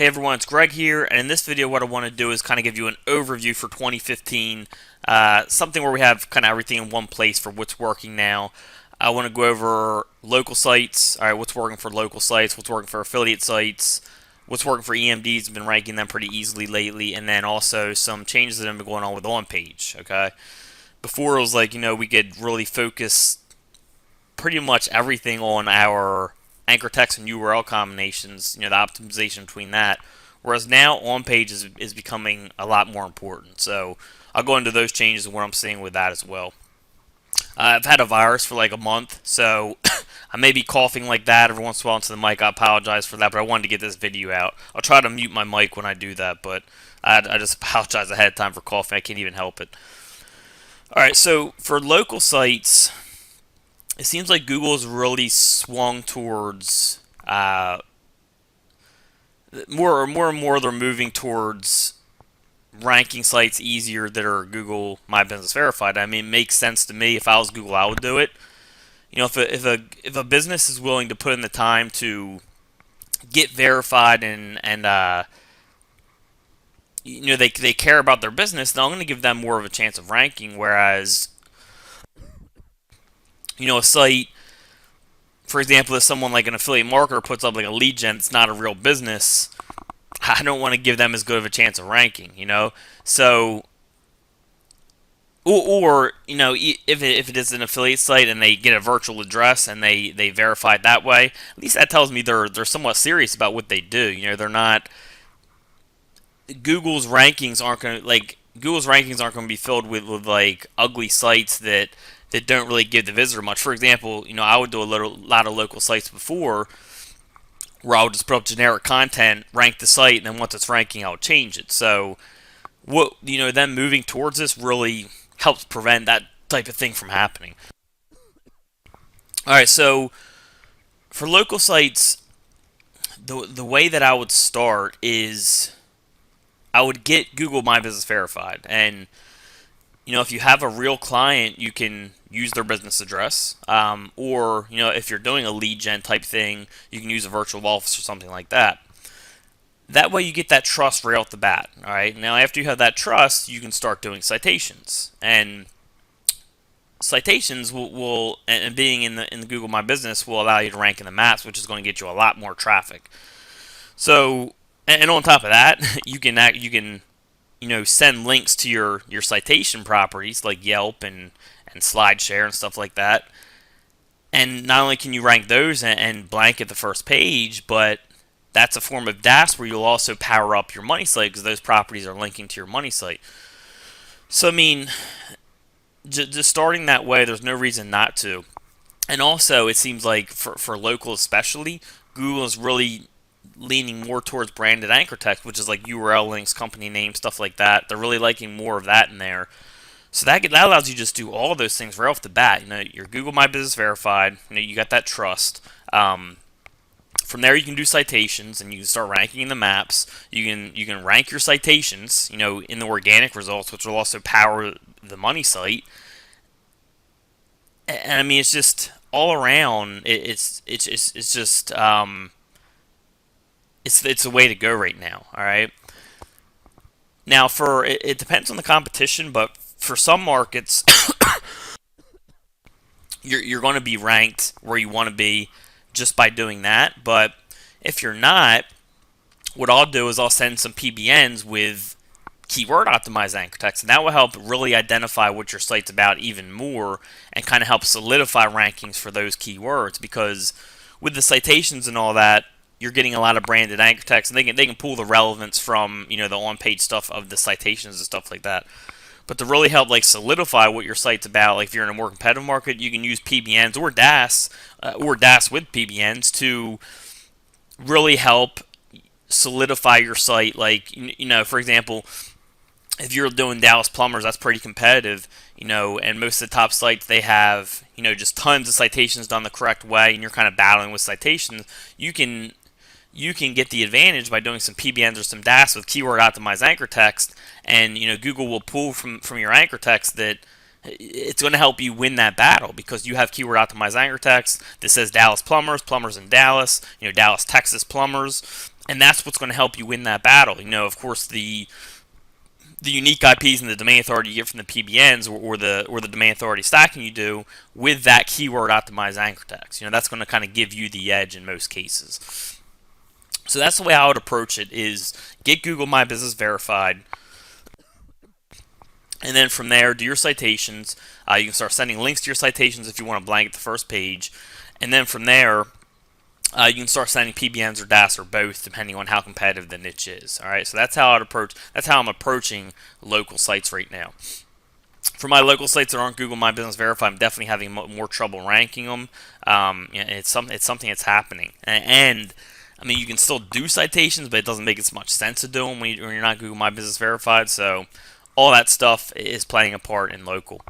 Hey everyone, it's Greg here, and in this video what I want to do is kind of give you an overview for 2015, something where we have kind of everything in one place for what's working now. I want to go over local sites, alright, what's working for local sites, what's working for affiliate sites, what's working for EMDs, been ranking them pretty easily lately, and then also some changes that have been going on with on-page, okay? Before it was like, we could really focus pretty much everything on our anchor text and URL combinations, the optimization between that. Whereas now on page is becoming a lot more important. So I'll go into those changes and what I'm seeing with that as well. I've had a virus for like a month, so I may be coughing like that every once in a while into the mic. I apologize for that, but I wanted to get this video out. I'll try to mute my mic when I do that, but I just apologize ahead of time for coughing. I can't even help it. Alright, so for local sites, it seems like Google has really swung towards more and more. They're moving towards ranking sites easier that are Google My Business verified. I mean, it makes sense to me. If I was Google, I would do it. If a business is willing to put in the time to get verified and they care about their business, then I'm going to give them more of a chance of ranking. Whereas a site, for example, if someone like an affiliate marketer puts up like a lead gen, it's not a real business, I don't want to give them as good of a chance of ranking, So, if it is an affiliate site and they get a virtual address and they verify it that way, at least that tells me they're somewhat serious about what they do. They're not. Google's rankings aren't going to be filled with like ugly sites that don't really give the visitor much. For example, I would do a lot of local sites before where I would just put up generic content, rank the site, and then once it's ranking, I would change it. So, them moving towards this really helps prevent that type of thing from happening. All right, so for local sites, the way that I would start is I would get Google My Business verified, and if you have a real client, you can use their business address, or if you're doing a lead gen type thing, you can use a virtual office or something like that. That way, you get that trust right off the bat. All right. Now, after you have that trust, you can start doing citations, and citations and being in the Google My Business will allow you to rank in the maps, which is going to get you a lot more traffic. So, and on top of that, you can send links to your citation properties like Yelp and SlideShare and stuff like that. And not only can you rank those and blanket the first page, but that's a form of DaaS where you'll also power up your money site because those properties are linking to your money site. So, I mean, just starting that way, there's no reason not to. And also, it seems like for local especially, Google is really leaning more towards branded anchor text, which is like URL links, company name, stuff like that. They're really liking more of that in there. So that allows you to just do all of those things right off the bat. Your Google My Business verified. You got that trust. From there, you can do citations, and you can start ranking in the maps. You can rank your citations, in the organic results, which will also power the money site. And I mean, it's just all around. It's just it's a way to go right now. All right. Now, it depends on the competition, but for some markets, you're going to be ranked where you want to be just by doing that. But if you're not, what I'll do is I'll send some PBNs with keyword optimized anchor text, and that will help really identify what your site's about even more and kind of help solidify rankings for those keywords. Because with the citations and all that, you're getting a lot of branded anchor text, and they can pull the relevance from the on-page stuff of the citations and stuff like that. But to really help solidify what your site's about, like if you're in a more competitive market, you can use PBNs or DaaS with PBNs to really help solidify your site. Like for example, if you're doing Dallas plumbers, that's pretty competitive. And most of the top sites, they have just tons of citations done the correct way, and you're kind of battling with citations. You can get the advantage by doing some PBNs or some DaaS with keyword optimized anchor text, and Google will pull from your anchor text that it's going to help you win that battle because you have keyword optimized anchor text that says Dallas plumbers in Dallas, Dallas, Texas plumbers, and that's what's going to help you win that battle. Of course, the unique IPs and the domain authority you get from the PBNs or the domain authority stacking you do with that keyword optimized anchor text. That's going to kind of give you the edge in most cases. So that's the way I would approach it: is get Google My Business verified, and then from there do your citations. You can start sending links to your citations if you want to blanket the first page, and then from there you can start sending PBNs or DAS or both, depending on how competitive the niche is. All right, so that's how I'd approach. That's how I'm approaching local sites right now. For my local sites that aren't Google My Business Verified, I'm definitely having more trouble ranking them. It's something that's happening, and I mean, you can still do citations, but it doesn't make as much sense to do them when you're not Google My Business Verified. So all that stuff is playing a part in local.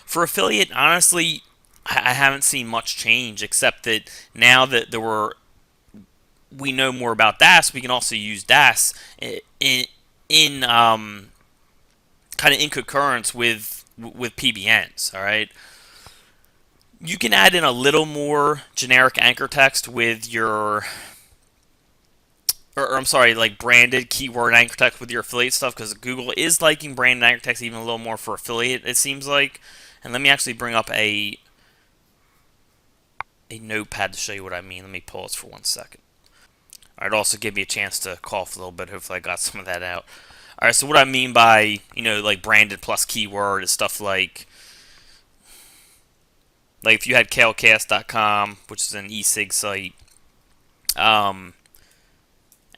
For affiliate, honestly, I haven't seen much change, except that now that we know more about DAS, we can also use DAS in kind of in concurrence with PBNs. All right, you can add in a little more generic anchor text with your, or I'm sorry, like branded keyword anchor text with your affiliate stuff, because Google is liking branded anchor text even a little more for affiliate, it seems like. And let me actually bring up a notepad to show you what I mean. Let me pause for 1 second. Alright, also give me a chance to cough a little bit. Hopefully I got some of that out. Alright, so what I mean by, like branded plus keyword is stuff like if you had kalecast.com, which is an e-cig site, and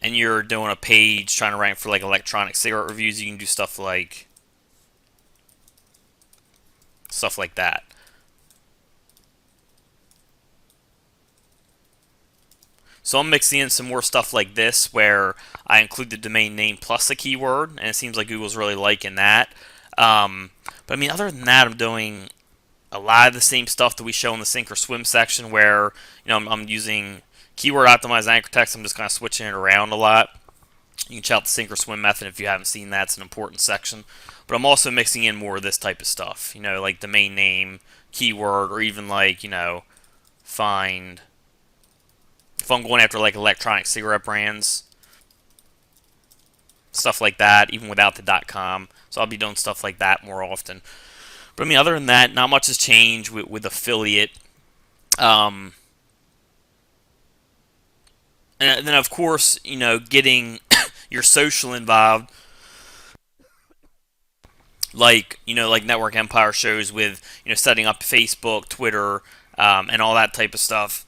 you're doing a page trying to rank for like electronic cigarette reviews, you can do stuff like that. So I'm mixing in some more stuff like this, where I include the domain name plus a keyword, and it seems like Google's really liking that. But I mean, other than that, I'm doing a lot of the same stuff that we show in the sink or swim section, where I'm using keyword optimized anchor text. I'm just kind of switching it around a lot. You can check out the sink or swim method if you haven't seen that. It's an important section. But I'm also mixing in more of this type of stuff, like domain name, keyword, or even like, find, if I'm going after like electronic cigarette brands, stuff like that, even without the .com. So I'll be doing stuff like that more often. But I mean, other than that, not much has changed with affiliate. And then, of course, getting your social involved, like Network Empire shows with setting up Facebook, Twitter, and all that type of stuff.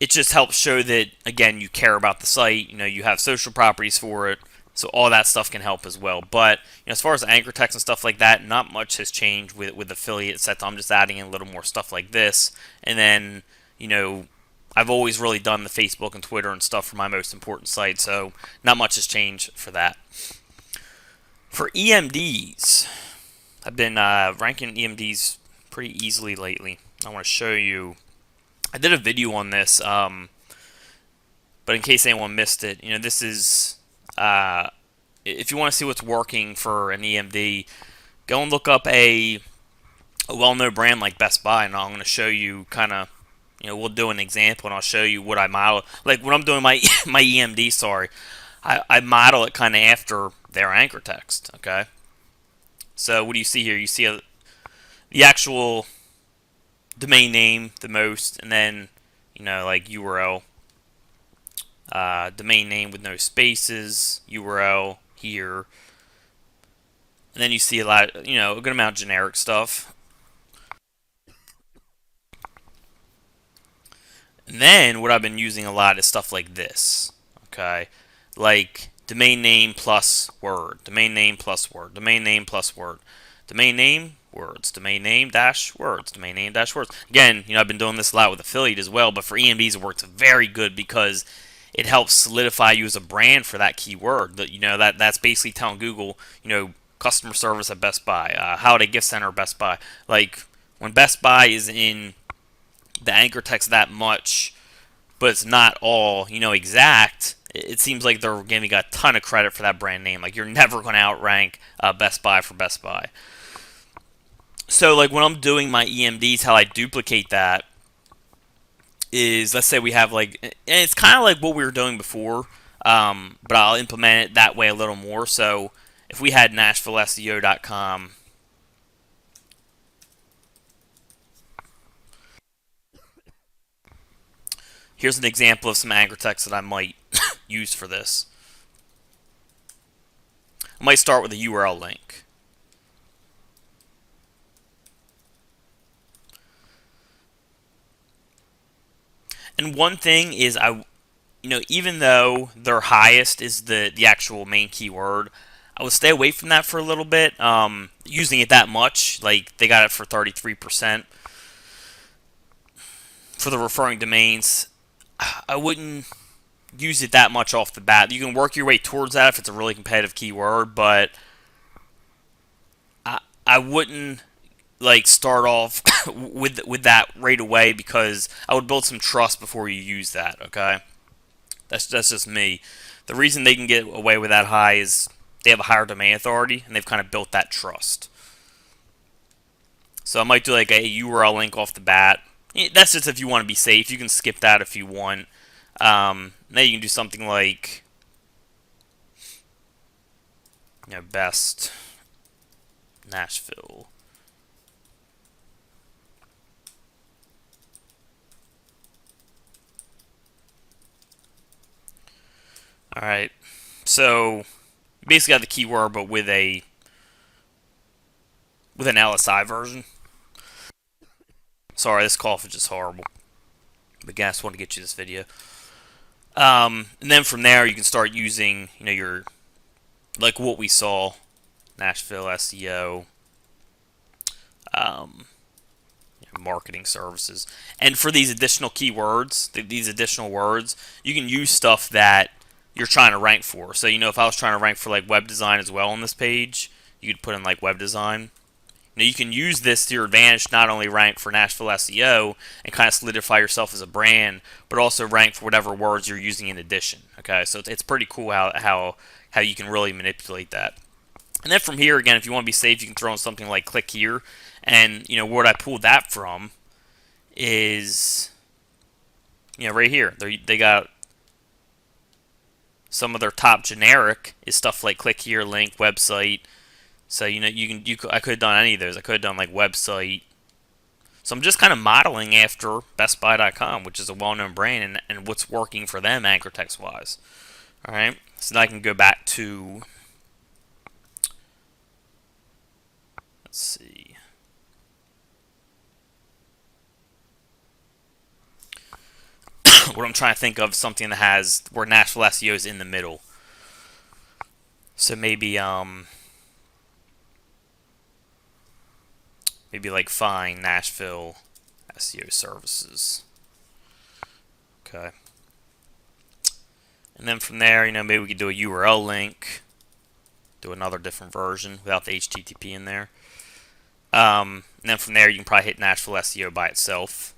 It just helps show that, again, you care about the site. You have social properties for it, so all that stuff can help as well. But as far as anchor text and stuff like that, not much has changed with affiliate sets. I'm just adding in a little more stuff like this, and then I've always really done the Facebook and Twitter and stuff for my most important sites, so not much has changed for that. For EMDs, I've been ranking EMDs pretty easily lately. I want to show you. I did a video on this, but in case anyone missed it, this is, if you want to see what's working for an EMD, go and look up a well-known brand like Best Buy, and I'm going to show you kind of, we'll do an example, and I'll show you what I model. Like when I'm doing my my EMD, I model it kind of after their anchor text. Okay, so what do you see here? You see the actual domain name the most, and then like URL, domain name with no spaces, URL here, and then you see a lot, a good amount of generic stuff. And then what I've been using a lot is stuff like this, okay, like domain name plus word, domain name plus word, domain name plus word, domain name words, domain name dash words, domain name dash words. Again, I've been doing this a lot with affiliate as well, but for EMDs it works very good because it helps solidify you as a brand for that keyword. That's basically telling Google, customer service at Best Buy, holiday gift center at Best Buy. Like when Best Buy is in the anchor text that much, but it's not all exact, it seems like they're giving a ton of credit for that brand name. Like you're never going to outrank Best Buy for Best Buy. So like when I'm doing my EMDs, how I duplicate that is, let's say we have like, and it's kind of like what we were doing before, but I'll implement it that way a little more. So if we had NashvilleSEO.com, here's an example of some anchor text that I might use for this. I might start with a URL link. And one thing is, even though their highest is the actual main keyword, I would stay away from that for a little bit. Using it that much, like they got it for 33% for the referring domains. I wouldn't use it that much off the bat. You can work your way towards that if it's a really competitive keyword, but I wouldn't like start off with that right away, because I would build some trust before you use that. Okay, that's just me. The reason they can get away with that high is they have a higher domain authority and they've kind of built that trust. So I might do like a URL link off the bat. That's just if you want to be safe. You can skip that if you want. Now you can do something like, best Nashville. All right. So you basically got the keyword, but with an LSI version. Sorry, this cough is just horrible. But again, I just want to get you this video. And then from there, you can start using, your, like what we saw, Nashville SEO, marketing services. And for these additional keywords, these additional words, you can use stuff that you're trying to rank for. So, if I was trying to rank for like web design as well on this page, you could put in like web design. Now you can use this to your advantage, not only rank for Nashville SEO and kind of solidify yourself as a brand, but also rank for whatever words you're using in addition. Okay, so it's pretty cool how you can really manipulate that. And then from here, again, if you want to be safe, you can throw in something like click here. And, what I pulled that from is, right here. They got some of their top generic is stuff like click here, link, website. So, I could have done any of those. I could have done like website. So I'm just kind of modeling after BestBuy.com, which is a well-known brand, and what's working for them anchor text-wise. All right. So now I can go back to, let's see. What I'm trying to think of is something that has where Nashville SEO is in the middle. So maybe like find Nashville SEO services. Okay. And then from there, maybe we could do a URL link, do another different version without the HTTP in there. And then from there, you can probably hit Nashville SEO by itself.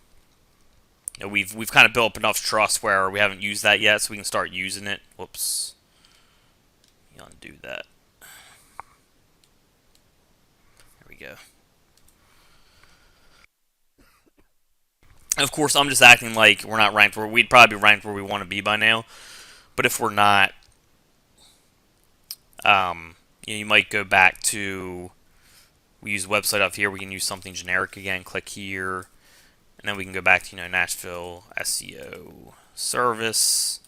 We've kind of built up enough trust where we haven't used that yet, so we can start using it. Whoops. You undo that. There we go. Of course, I'm just acting like we're not ranked where we'd probably be ranked where we want to be by now. But if we're not, you might go back to, we use website up here. We can use something generic again. Click here. And then we can go back to, Nashville SEO service.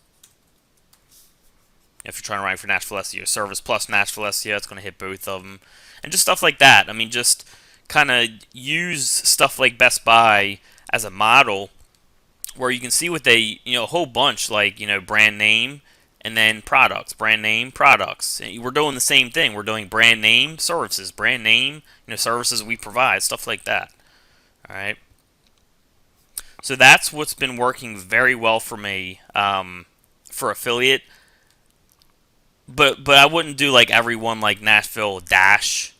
If you're trying to rank for Nashville SEO service plus Nashville SEO, it's going to hit both of them. And just stuff like that. I mean, just kind of use stuff like Best Buy as a model where you can see what they, a whole bunch, like, brand name and then products, brand name, products. And we're doing the same thing. We're doing brand name, services, brand name, services we provide, stuff like that. All right. So that's what's been working very well for me for affiliate. But I wouldn't do like everyone like Nashville dash,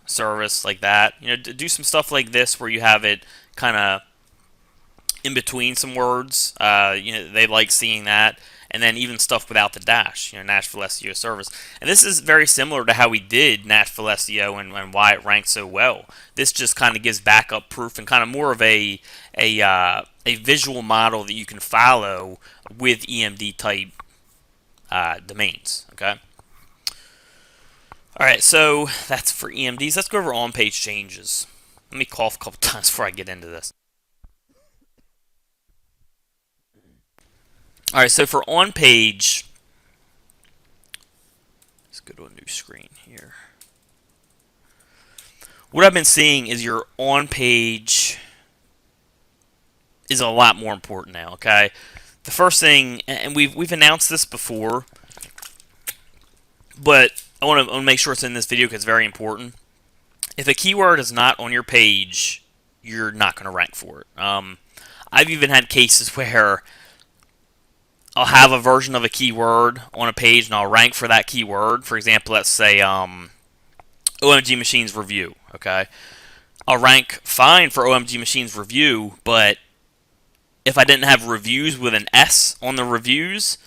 service like that. Do some stuff like this where you have it kind of in between some words. They like seeing that. And then even stuff without the dash, Nashville SEO service. And this is very similar to how we did Nashville SEO and why it ranked so well. This just kind of gives backup proof and kind of more of a a visual model that you can follow with EMD type domains. Okay. All right, so that's for EMDs. Let's go over on-page changes. Let me cough a couple times before I get into this. All right, so for on-page, let's go to a new screen here. What I've been seeing is your on-page is a lot more important now. Okay, the first thing, and we've announced this before, but I want to make sure it's in this video because it's very important. If a keyword is not on your page, you're not going to rank for it. I've even had cases where I'll have a version of a keyword on a page and I'll rank for that keyword. For example, let's say OMG Machines Review. Okay, I'll rank fine for OMG Machines Review, but if I didn't have reviews with an S on the reviews,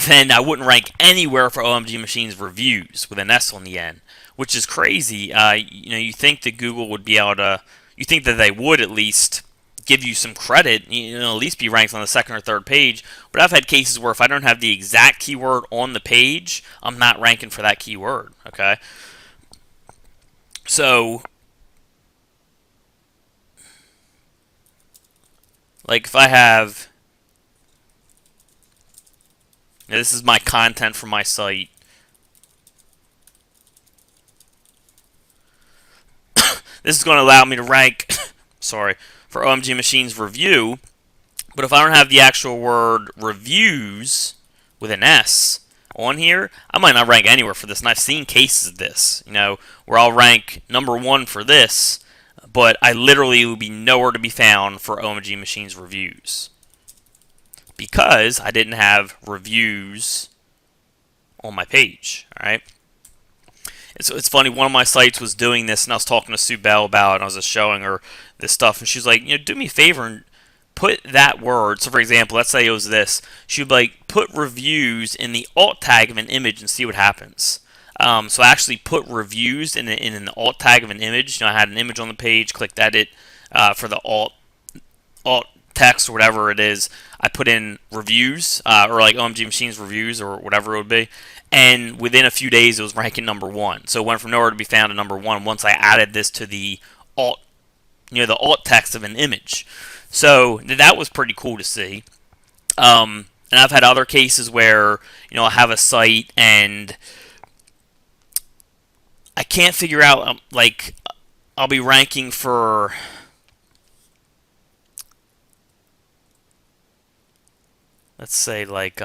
then I wouldn't rank anywhere for OMG Machines Reviews with an S on the end, which is crazy. You think that Google would be able to, you think that they would at least give you some credit, at least be ranked on the second or third page. But I've had cases where if I don't have the exact keyword on the page, I'm not ranking for that keyword. Okay, so like if I have, this is my content from my site. This is going to allow me to rank, sorry, for OMG Machines Review. But if I don't have the actual word reviews with an S on here, I might not rank anywhere for this. And I've seen cases of this, where I'll rank #1 for this, but I literally would be nowhere to be found for OMG Machines Reviews because I didn't have reviews on my page. All right. It's funny, one of my sites was doing this, and I was talking to Sue Bell about it, and I was just showing her this stuff, and she was like, do me a favor and put that word. So, for example, let's say it was this. She would be like, put reviews in the alt tag of an image and see what happens. So I actually put reviews in an alt tag of an image. I had an image on the page, clicked edit for the alt text or whatever it is. I put in reviews or like OMG Machines Reviews or whatever it would be. And within a few days, it was ranking #1. So it went from nowhere to be found to #1 once I added this to the alt, the alt text of an image. So that was pretty cool to see. And I've had other cases where, I have a site and I can't figure out, like, I'll be ranking for, let's say, like,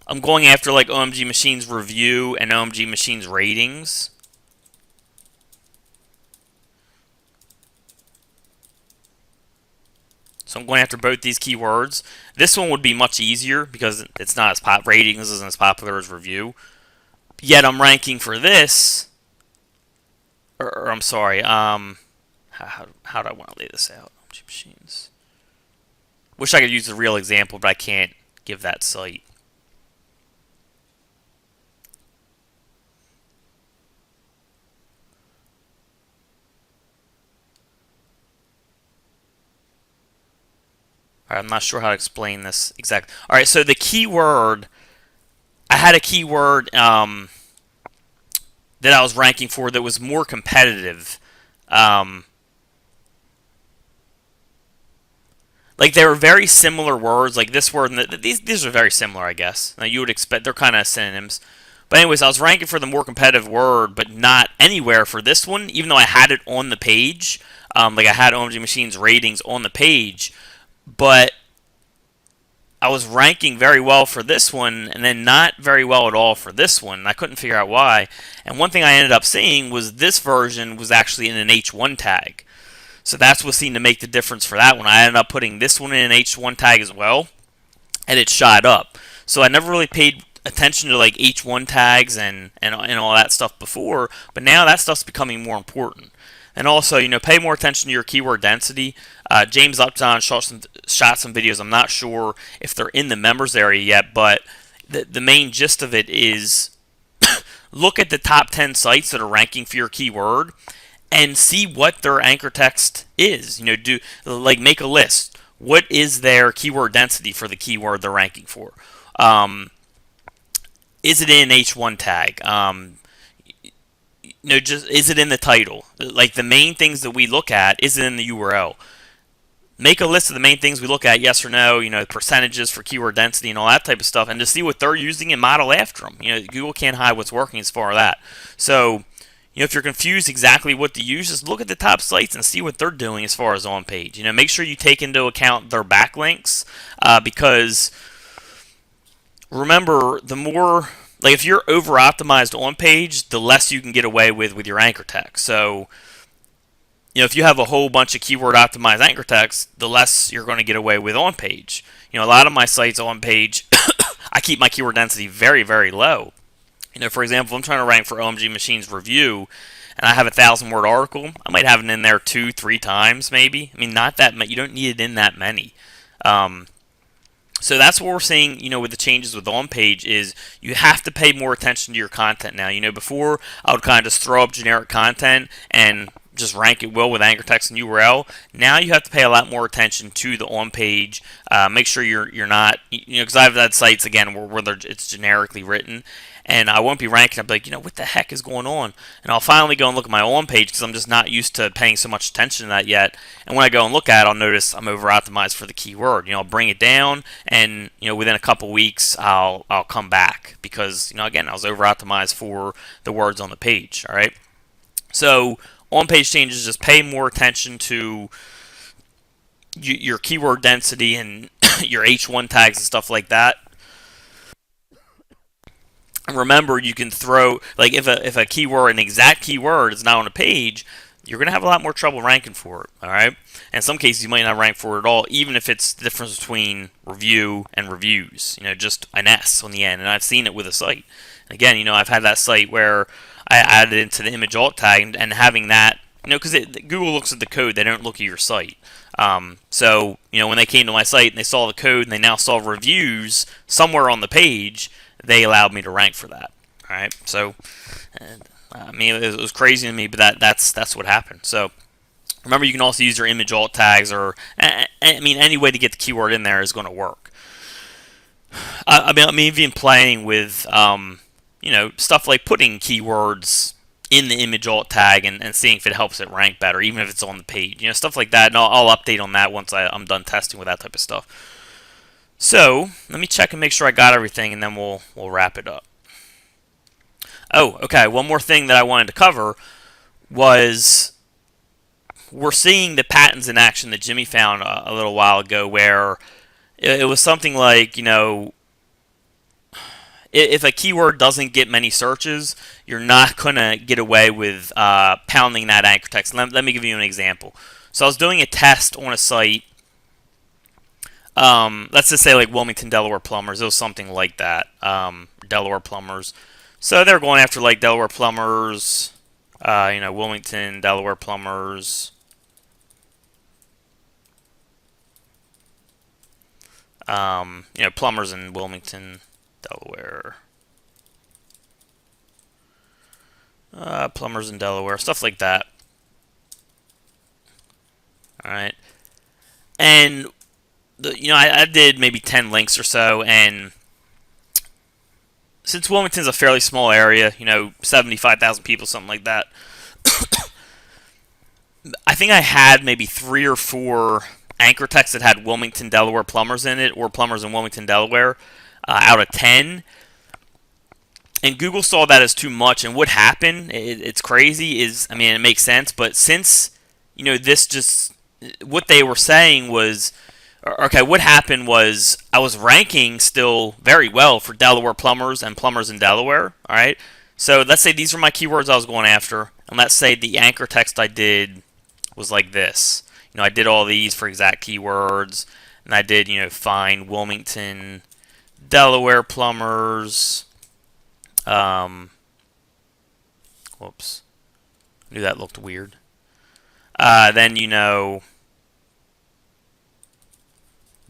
I'm going after like OMG Machines Review and OMG Machines Ratings. So I'm going after both these keywords. This one would be much easier because it's not as ratings isn't as popular as review. Yet I'm ranking for this, or I'm sorry. How do I want to lay this out? OMG Machines. Wish I could use a real example, but I can't give that site. Alright, I'm not sure how to explain this exactly. Alright, so the keyword, I had a keyword that I was ranking for that was more competitive. Like, they were very similar words. Like, this word and these are very similar, I guess. Now, you would expect, they're kind of synonyms. But anyways, I was ranking for the more competitive word, but not anywhere for this one, even though I had it on the page. Like, I had OMG Machines Ratings on the page. But I was ranking very well for this one and then not very well at all for this one. I couldn't figure out why. And one thing I ended up seeing was this version was actually in an H1 tag. So that's what seemed to make the difference for that one. I ended up putting this one in an H1 tag as well, and it shot up. So I never really paid attention to like H1 tags and all that stuff before, but now that stuff's becoming more important. And also, pay more attention to your keyword density. James Upton shot some videos. I'm not sure if they're in the members area yet, but the main gist of it is look at the top 10 sites that are ranking for your keyword and see what their anchor text is. Do like make a list. What is their keyword density for the keyword they're ranking for? Is it in H1 tag? Just is it in the title? Like the main things that we look at, is it in the URL? Make a list of the main things we look at, yes or no, percentages for keyword density and all that type of stuff, and to see what they're using and model after them. Google can't hide what's working as far as that. So, if you're confused exactly what to use, just look at the top sites and see what they're doing as far as on page. Make sure you take into account their backlinks, because remember, the more, like, if you're over optimized on page, the less you can get away with your anchor text. So, if you have a whole bunch of keyword optimized anchor text, the less you're going to get away with on page. A lot of my sites on page, I keep my keyword density very, very low. For example, if I'm trying to rank for OMG Machines review, and I have a 1,000-word article, I might have it in there 2-3 times, maybe. I mean, not that many. You don't need it in that many. So that's what we're seeing, with the changes with on page is you have to pay more attention to your content now. Before I would kind of just throw up generic content and just rank it well with anchor text and URL. Now you have to pay a lot more attention to the on page. Make sure you're not, because I've had sites again where it's generically written, and I won't be ranking. I'll be like, what the heck is going on? And I'll finally go and look at my on page because I'm just not used to paying so much attention to that yet. And when I go and look at it, I'll notice I'm over optimized for the keyword. I'll bring it down, and within a couple weeks I'll come back because again I was over optimized for the words on the page. All right, so on page changes, just pay more attention to your keyword density and your H1 tags and stuff like that. Remember, you can throw, like, if a keyword, an exact keyword is not on a page, you're going to have a lot more trouble ranking for it. All right. In some cases, you might not rank for it at all, even if it's the difference between review and reviews. Just an S on the end, and I've seen it with a site. And again, I've had that site where I added it into the image alt tag, and having that, because Google looks at the code, they don't look at your site. So when they came to my site and they saw the code and they now saw reviews somewhere on the page, they allowed me to rank for that. All right, so I mean it was crazy to me, but that's what happened. So remember, you can also use your image alt tags, or I mean any way to get the keyword in there is going to work. I'm even playing with stuff like putting keywords in the image alt tag and seeing if it helps it rank better, even if it's on the page. Stuff like that, and I'll update on that once I'm done testing with that type of stuff. So let me check and make sure I got everything, and then we'll wrap it up. Oh, okay. One more thing that I wanted to cover was we're seeing the patterns in action that Jimmy found a little while ago, where it was something like, if a keyword doesn't get many searches, you're not going to get away with pounding that anchor text. Let me give you an example. So I was doing a test on a site. Let's just say like Wilmington, Delaware plumbers. It was something like that. Delaware plumbers. So they're going after like Delaware plumbers, Wilmington, Delaware plumbers. Plumbers in Wilmington, Delaware. Plumbers in Delaware, stuff like that. All right. And I did maybe 10 links or so, and since Wilmington's a fairly small area, 75,000 people, something like that, I think I had maybe 3 or 4 anchor texts that had Wilmington, Delaware plumbers in it, or plumbers in Wilmington, Delaware, out of 10. And Google saw that as too much, and what happened, it's crazy, it makes sense, but since, this just, what they were saying was, okay, what happened was I was ranking still very well for Delaware plumbers and plumbers in Delaware, all right? So let's say these were my keywords I was going after, and let's say the anchor text I did was like this. I did all these for exact keywords, and I did, find Wilmington, Delaware plumbers. Whoops. Knew that looked weird. Then,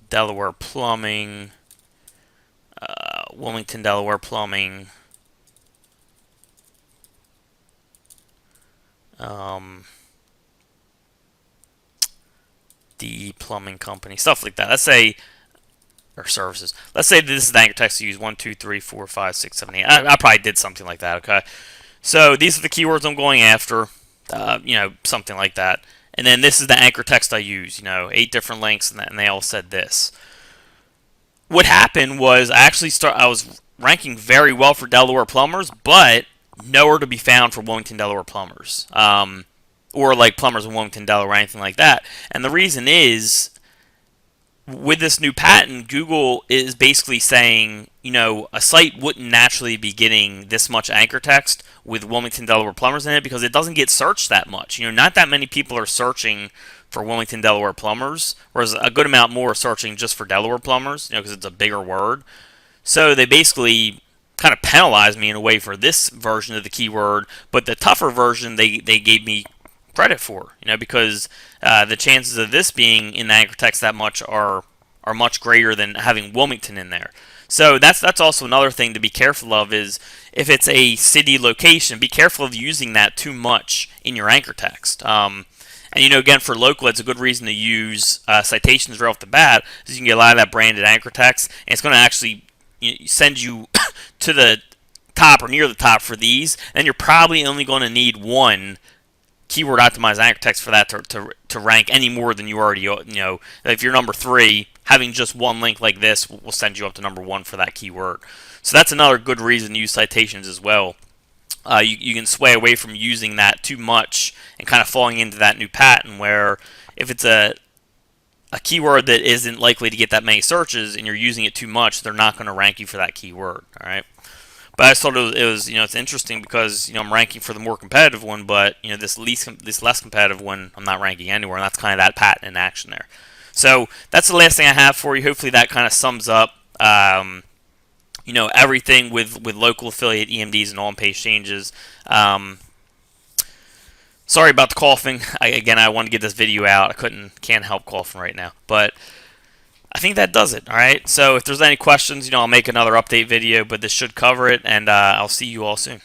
Delaware plumbing, Wilmington, Delaware plumbing, um, the plumbing company, stuff like that. Let's say, or services. Let's say this is the anchor text to use 1, 2, 3, 4, 5, 6, 7, 8. I probably did something like that. Okay, so these are the keywords I'm going after. Something like that. And then this is the anchor text I use. 8 different links, and they all said this. What happened was I was ranking very well for Delaware plumbers, but nowhere to be found for Wilmington, Delaware plumbers, or like plumbers in Wilmington, Delaware, or anything like that. And the reason is, with this new patent, Google is basically saying, a site wouldn't naturally be getting this much anchor text with Wilmington, Delaware plumbers in it because it doesn't get searched that much. Not that many people are searching for Wilmington, Delaware plumbers, whereas a good amount more are searching just for Delaware plumbers, because it's a bigger word. So they basically kind of penalized me in a way for this version of the keyword, but the tougher version they gave me credit for, because the chances of this being in the anchor text that much are much greater than having Wilmington in there. So that's also another thing to be careful of is if it's a city location, be careful of using that too much in your anchor text. And again, for local, it's a good reason to use citations right off the bat, because you can get a lot of that branded anchor text, and it's going to actually send you to the top or near the top for these. And you're probably only going to need one keyword optimized anchor text for that to rank any more than you already, if you're number 3, having just one link like this will send you up to number 1 for that keyword. So that's another good reason to use citations as well. You can sway away from using that too much and kind of falling into that new pattern where if it's a keyword that isn't likely to get that many searches and you're using it too much, they're not going to rank you for that keyword. All right. But I just thought it was it's interesting because I'm ranking for the more competitive one, but this less competitive one I'm not ranking anywhere, and that's kind of that patent in action there. So that's the last thing I have for you. Hopefully that kind of sums up everything with local affiliate EMDs and on-page changes. Sorry about the coughing. I wanted to get this video out. Can't help coughing right now, but I think that does it. All right. So if there's any questions, I'll make another update video, but this should cover it, and I'll see you all soon.